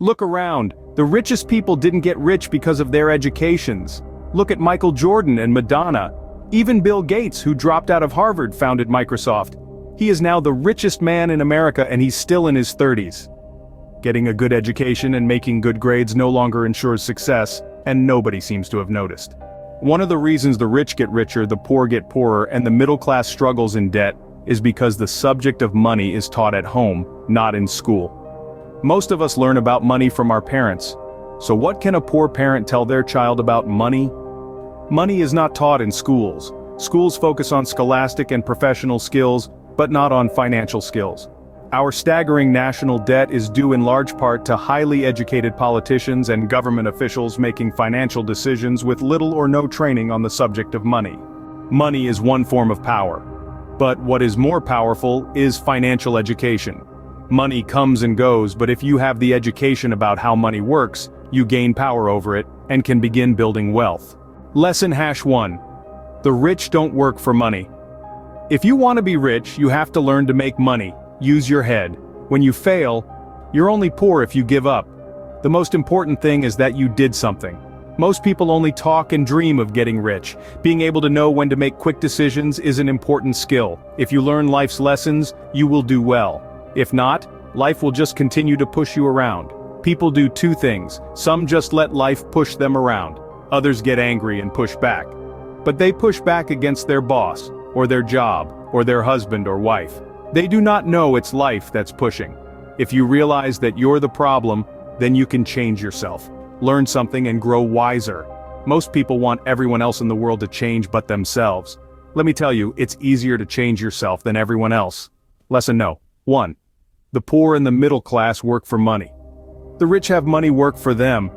Look around, the richest people didn't get rich because of their educations. Look at Michael Jordan and Madonna. Even Bill Gates, who dropped out of Harvard, founded Microsoft. He is now the richest man in America and he's still in his 30s. Getting a good education and making good grades no longer ensures success, and nobody seems to have noticed. One of the reasons the rich get richer, the poor get poorer, and the middle class struggles in debt is because the subject of money is taught at home, not in school. Most of us learn about money from our parents. So what can a poor parent tell their child about money? Money is not taught in schools. Schools focus on scholastic and professional skills, but not on financial skills. Our staggering national debt is due in large part to highly educated politicians and government officials making financial decisions with little or no training on the subject of money. Money is one form of power. But what is more powerful is financial education. Money comes and goes, but if you have the education about how money works, you gain power over it and can begin building wealth. Lesson #1. The rich don't work for money. If you want to be rich, you have to learn to make money. Use your head. When you fail, you're only poor if you give up. The most important thing is that you did something. Most people only talk and dream of getting rich. Being able to know when to make quick decisions is an important skill. If you learn life's lessons, you will do well. If not, life will just continue to push you around. People do two things. Some just let life push them around. Others get angry and push back. But they push back against their boss, or their job, or their husband or wife. They do not know it's life that's pushing. If you realize that you're the problem, then you can change yourself. Learn something and grow wiser. Most people want everyone else in the world to change but themselves. Let me tell you, it's easier to change yourself than everyone else. Lesson 1. The poor and the middle class work for money. The rich have money work for them.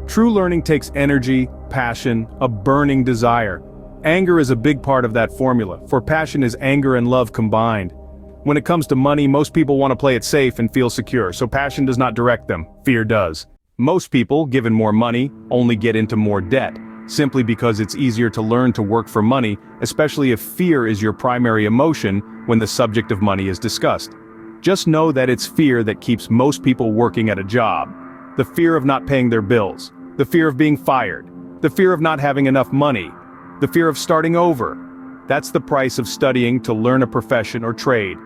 True learning takes energy, passion, a burning desire. Anger is a big part of that formula, for passion is anger and love combined. When it comes to money, most people want to play it safe and feel secure, so passion does not direct them, fear does. Most people, given more money, only get into more debt, simply because it's easier to learn to work for money, especially if fear is your primary emotion when the subject of money is discussed. Just know that it's fear that keeps most people working at a job. The fear of not paying their bills, the fear of being fired, the fear of not having enough money, the fear of starting over. That's the price of studying to learn a profession or trade,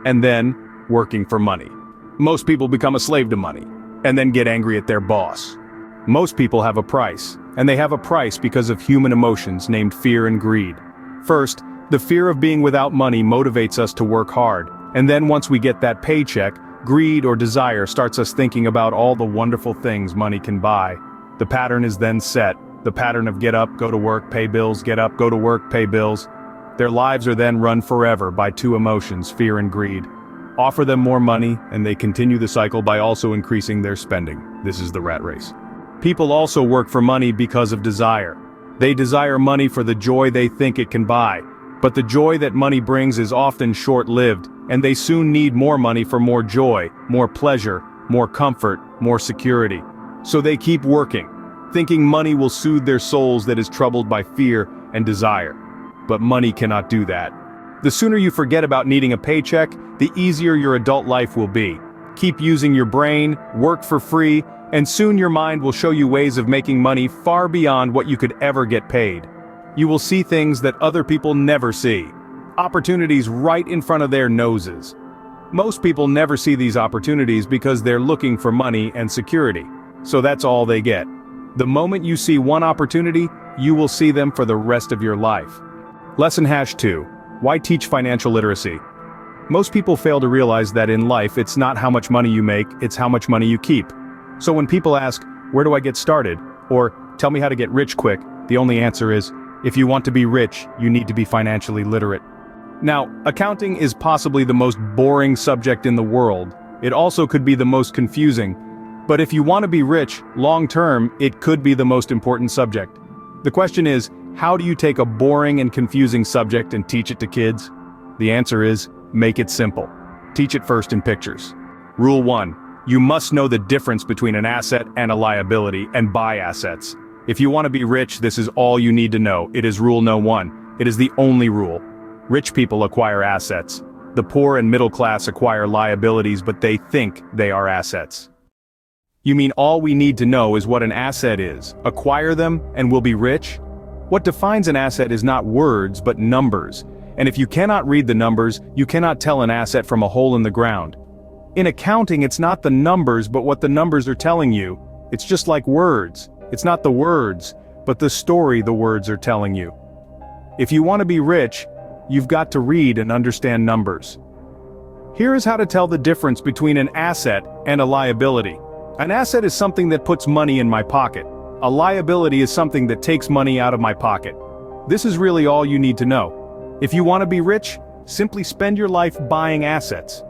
and then working for money. Most people become a slave to money, and then get angry at their boss. Most people have a price, and they have a price because of human emotions named fear and greed. First, the fear of being without money motivates us to work hard, and then once we get that paycheck, greed or desire starts us thinking about all the wonderful things money can buy. The pattern is then set, the pattern of get up, go to work, pay bills, get up, go to work, pay bills. Their lives are then run forever by two emotions, fear and greed. Offer them more money, and they continue the cycle by also increasing their spending. This is the rat race. People also work for money because of desire. They desire money for the joy they think it can buy. But the joy that money brings is often short-lived, and they soon need more money for more joy, more pleasure, more comfort, more security. So they keep working, thinking money will soothe their souls that is troubled by fear and desire. But money cannot do that. The sooner you forget about needing a paycheck, the easier your adult life will be. Keep using your brain, work for free, and soon your mind will show you ways of making money far beyond what you could ever get paid. You will see things that other people never see. Opportunities right in front of their noses. Most people never see these opportunities because they're looking for money and security. So that's all they get. The moment you see one opportunity, you will see them for the rest of your life. Lesson #2. Why teach financial literacy? Most people fail to realize that in life it's not how much money you make, it's how much money you keep. So when people ask, where do I get started? Or, tell me how to get rich quick, the only answer is, if you want to be rich, you need to be financially literate. Now, accounting is possibly the most boring subject in the world. It also could be the most confusing. But if you want to be rich, long-term, it could be the most important subject. The question is, how do you take a boring and confusing subject and teach it to kids? The answer is, make it simple. Teach it first in pictures. Rule 1. You must know the difference between an asset and a liability, and buy assets. If you want to be rich, this is all you need to know. It is rule no. 1. It is the only rule. Rich people acquire assets. The poor and middle class acquire liabilities, but they think they are assets. You mean all we need to know is what an asset is, acquire them, and we'll be rich? What defines an asset is not words but numbers, and if you cannot read the numbers, you cannot tell an asset from a hole in the ground. In accounting, it's not the numbers but what the numbers are telling you. It's just like words. It's not the words, but the story the words are telling you. If you want to be rich, you've got to read and understand numbers. Here is how to tell the difference between an asset and a liability. An asset is something that puts money in my pocket. A liability is something that takes money out of my pocket. This is really all you need to know. If you want to be rich, simply spend your life buying assets.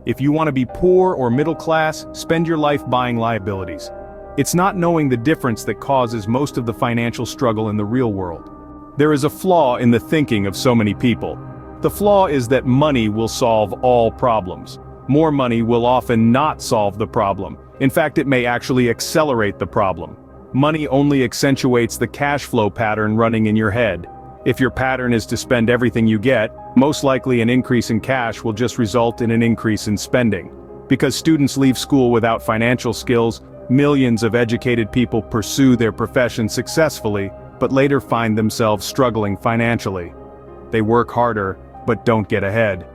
If you want to be poor or middle class, spend your life buying liabilities. It's not knowing the difference that causes most of the financial struggle in the real world. There is a flaw in the thinking of so many people. The flaw is that money will solve all problems. More money will often not solve the problem. In fact, it may actually accelerate the problem. Money only accentuates the cash flow pattern running in your head. If your pattern is to spend everything you get, most likely an increase in cash will just result in an increase in spending. Because students leave school without financial skills, millions of educated people pursue their profession successfully, but later find themselves struggling financially. They work harder, but don't get ahead.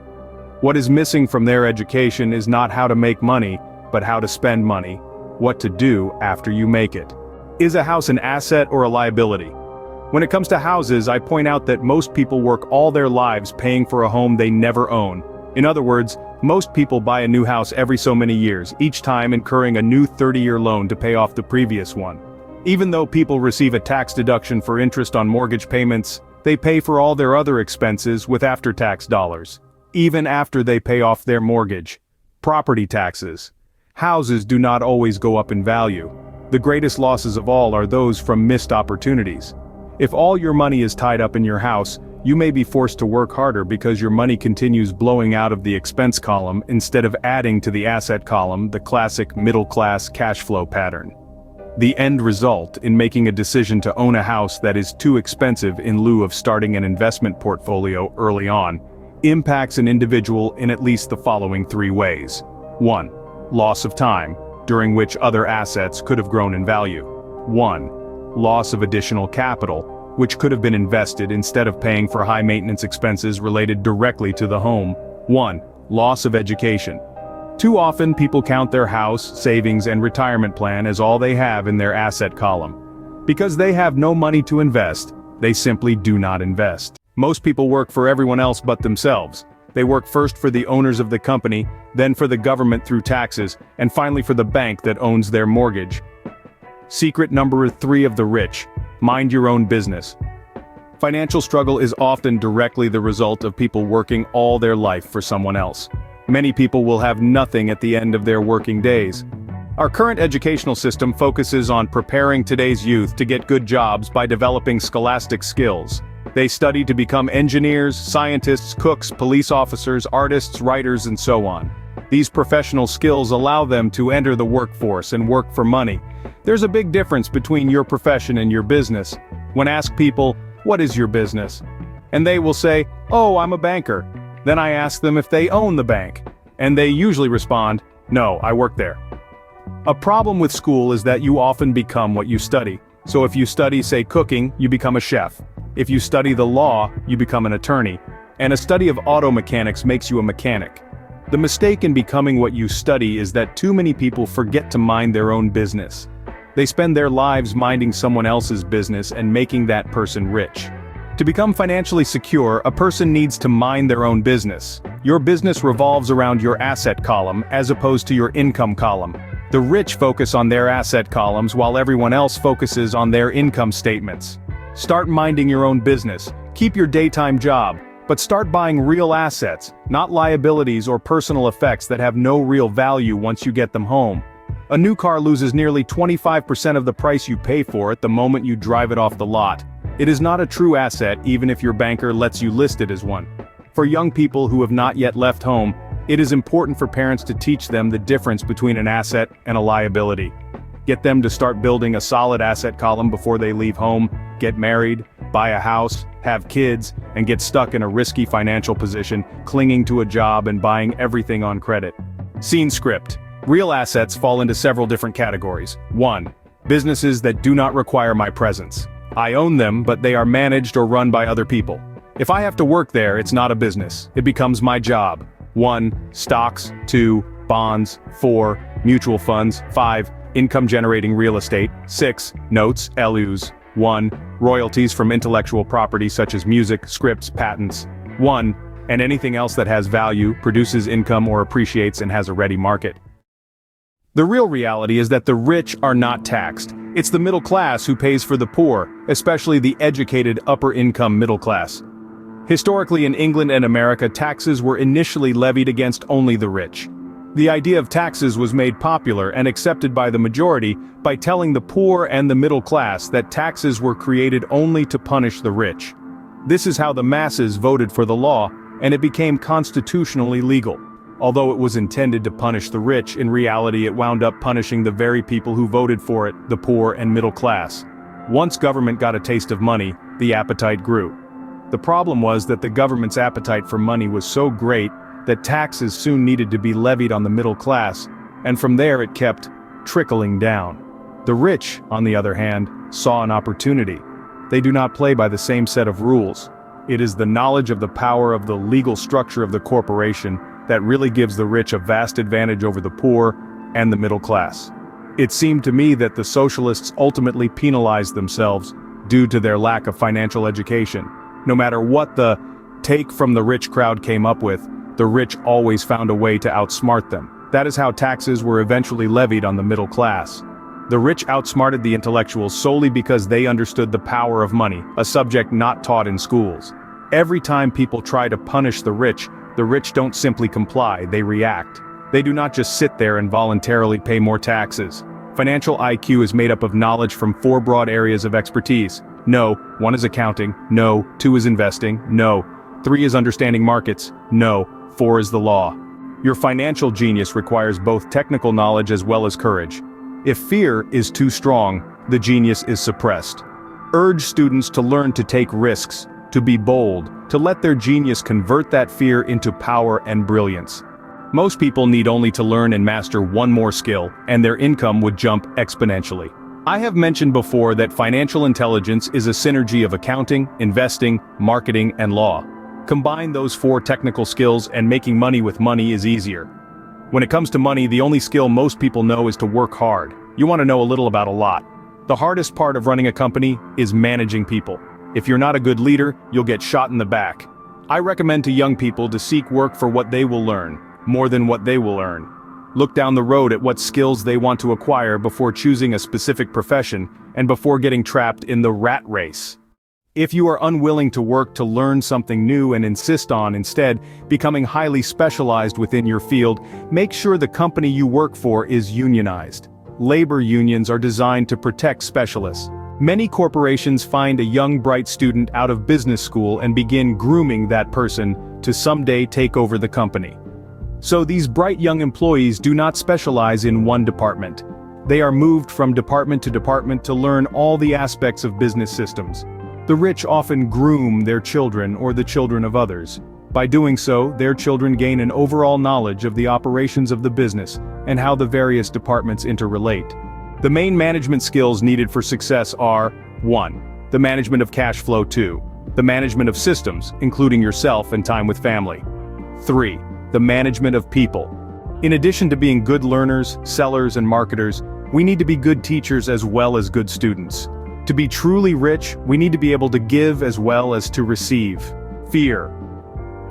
What is missing from their education is not how to make money, but how to spend money, what to do after you make it. Is a house an asset or a liability? When it comes to houses, I point out that most people work all their lives paying for a home they never own. In other words, most people buy a new house every so many years, each time incurring a new 30-year loan to pay off the previous one. Even though people receive a tax deduction for interest on mortgage payments, they pay for all their other expenses with after-tax dollars, even after they pay off their mortgage. Property taxes. Houses do not always go up in value. The greatest losses of all are those from missed opportunities. If all your money is tied up in your house, you may be forced to work harder because your money continues blowing out of the expense column instead of adding to the asset column, the classic middle-class cash flow pattern. The end result in making a decision to own a house that is too expensive in lieu of starting an investment portfolio early on, impacts an individual in at least the following 3 ways. 1. Loss of time, during which other assets could have grown in value. 1. Loss of additional capital, which could have been invested instead of paying for high-maintenance expenses related directly to the home. 1. Loss of education. Too often people count their house, savings, and retirement plan as all they have in their asset column. Because they have no money to invest, they simply do not invest. Most people work for everyone else but themselves. They work first for the owners of the company, then for the government through taxes, and finally for the bank that owns their mortgage. Secret number 3 of the rich: mind your own business. Financial struggle is often directly the result of people working all their life for someone else. Many people will have nothing at the end of their working days. Our current educational system focuses on preparing today's youth to get good jobs by developing scholastic skills. They study to become engineers, scientists, cooks, police officers, artists, writers, and so on. These professional skills allow them to enter the workforce and work for money. There's a big difference between your profession and your business. When asked people, "What is your business?" and they will say, "Oh, I'm a banker." Then I ask them if they own the bank, and they usually respond, "No, I work there." A problem with school is that you often become what you study. So if you study, say, cooking, you become a chef. If you study the law, you become an attorney. And a study of auto mechanics makes you a mechanic. The mistake in becoming what you study is that too many people forget to mind their own business. They spend their lives minding someone else's business and making that person rich. To become financially secure, a person needs to mind their own business. Your business revolves around your asset column as opposed to your income column. The rich focus on their asset columns while everyone else focuses on their income statements. Start minding your own business. Keep your daytime job, but start buying real assets, not liabilities or personal effects that have no real value once you get them home. A new car loses nearly 25% of the price you pay for it the moment you drive it off the lot. It is not a true asset even if your banker lets you list it as one. For young people who have not yet left home, it is important for parents to teach them the difference between an asset and a liability. Get them to start building a solid asset column before they leave home, get married, buy a house, have kids, and get stuck in a risky financial position, clinging to a job and buying everything on credit. Scene script. Real assets fall into several different categories. 1. Businesses that do not require my presence. I own them, but they are managed or run by other people. If I have to work there, it's not a business. It becomes my job. 1. Stocks. 2. Bonds. 4. Mutual funds. 5. Income-generating real estate. 6. Notes, LUs. 1. Royalties from intellectual property such as music, scripts, patents. 1. And anything else that has value, produces income or appreciates and has a ready market. The real reality is that the rich are not taxed. It's the middle class who pays for the poor, especially the educated upper-income middle class. Historically in England and America, taxes were initially levied against only the rich. The idea of taxes was made popular and accepted by the majority by telling the poor and the middle class that taxes were created only to punish the rich. This is how the masses voted for the law, and it became constitutionally legal. Although it was intended to punish the rich, in reality it wound up punishing the very people who voted for it, the poor and middle class. Once government got a taste of money, the appetite grew. The problem was that the government's appetite for money was so great that taxes soon needed to be levied on the middle class, and from there it kept trickling down. The rich, on the other hand, saw an opportunity. They do not play by the same set of rules. It is the knowledge of the power of the legal structure of the corporation that really gives the rich a vast advantage over the poor and the middle class. It seemed to me that the socialists ultimately penalized themselves due to their lack of financial education. No matter what the take from the rich crowd came up with, the rich always found a way to outsmart them. That is how taxes were eventually levied on the middle class. The rich outsmarted the intellectuals solely because they understood the power of money, a subject not taught in schools. Every time people try to punish the rich don't simply comply, they react. They do not just sit there and voluntarily pay more taxes. Financial IQ is made up of knowledge from 4 broad areas of expertise. No. 1 is accounting. No. 2 is investing. No. 3 is understanding markets. No. 4 is the law. Your financial genius requires both technical knowledge as well as courage. If fear is too strong, the genius is suppressed. Urge students to learn to take risks, to be bold, to let their genius convert that fear into power and brilliance. Most people need only to learn and master one more skill, and their income would jump exponentially. I have mentioned before that financial intelligence is a synergy of accounting, investing, marketing, and law. Combine those 4 technical skills and making money with money is easier. When it comes to money, the only skill most people know is to work hard. You want to know a little about a lot. The hardest part of running a company is managing people. If you're not a good leader, you'll get shot in the back. I recommend to young people to seek work for what they will learn, more than what they will earn. Look down the road at what skills they want to acquire before choosing a specific profession, and before getting trapped in the rat race. If you are unwilling to work to learn something new and insist on instead becoming highly specialized within your field, make sure the company you work for is unionized. Labor unions are designed to protect specialists. Many corporations find a young bright student out of business school and begin grooming that person to someday take over the company. So these bright young employees do not specialize in one department. They are moved from department to department to learn all the aspects of business systems. The rich often groom their children or the children of others. By doing so, their children gain an overall knowledge of the operations of the business and how the various departments interrelate. The main management skills needed for success are: 1. The management of cash flow. 2. The management of systems, including yourself and time with family. 3. The management of people. In addition to being good learners, sellers, and marketers, we need to be good teachers as well as good students. To be truly rich, we need to be able to give as well as to receive. Fear.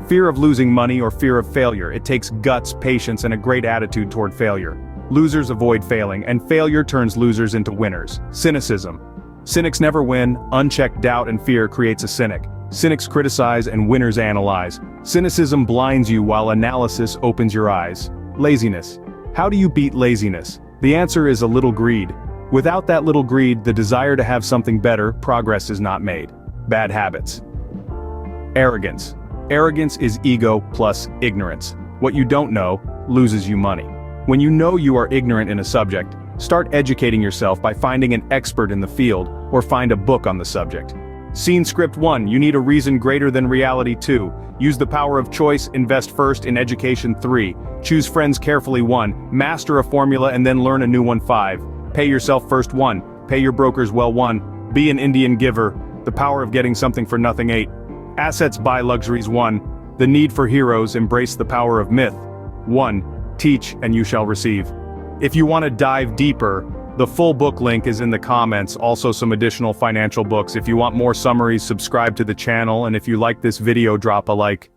Fear of losing money or fear of failure. It takes guts, patience, and a great attitude toward failure. Losers avoid failing, and failure turns losers into winners. Cynicism. Cynics never win. Unchecked doubt and fear creates a cynic. Cynics criticize and winners analyze. Cynicism blinds you while analysis opens your eyes. Laziness. How do you beat laziness? The answer is a little greed. Without that little greed, the desire to have something better, progress is not made. Bad habits. Arrogance. Arrogance is ego plus ignorance. What you don't know loses you money. When you know you are ignorant in a subject, start educating yourself by finding an expert in the field, or find a book on the subject. Scene script 1, you need a reason greater than reality. 2, use the power of choice, invest first in education. 3, Choose friends carefully 1. Master a formula and then learn a new one 5. Pay yourself first 1. Pay your brokers well 1. Be an Indian giver. The power of getting something for nothing 8. Assets buy luxuries 1. The need for heroes embrace the power of myth. 1. Teach and you shall receive. If you want to dive deeper, the full book link is in the comments, also some additional financial books. If you want more summaries, subscribe to the channel, and if you like this video, drop a like.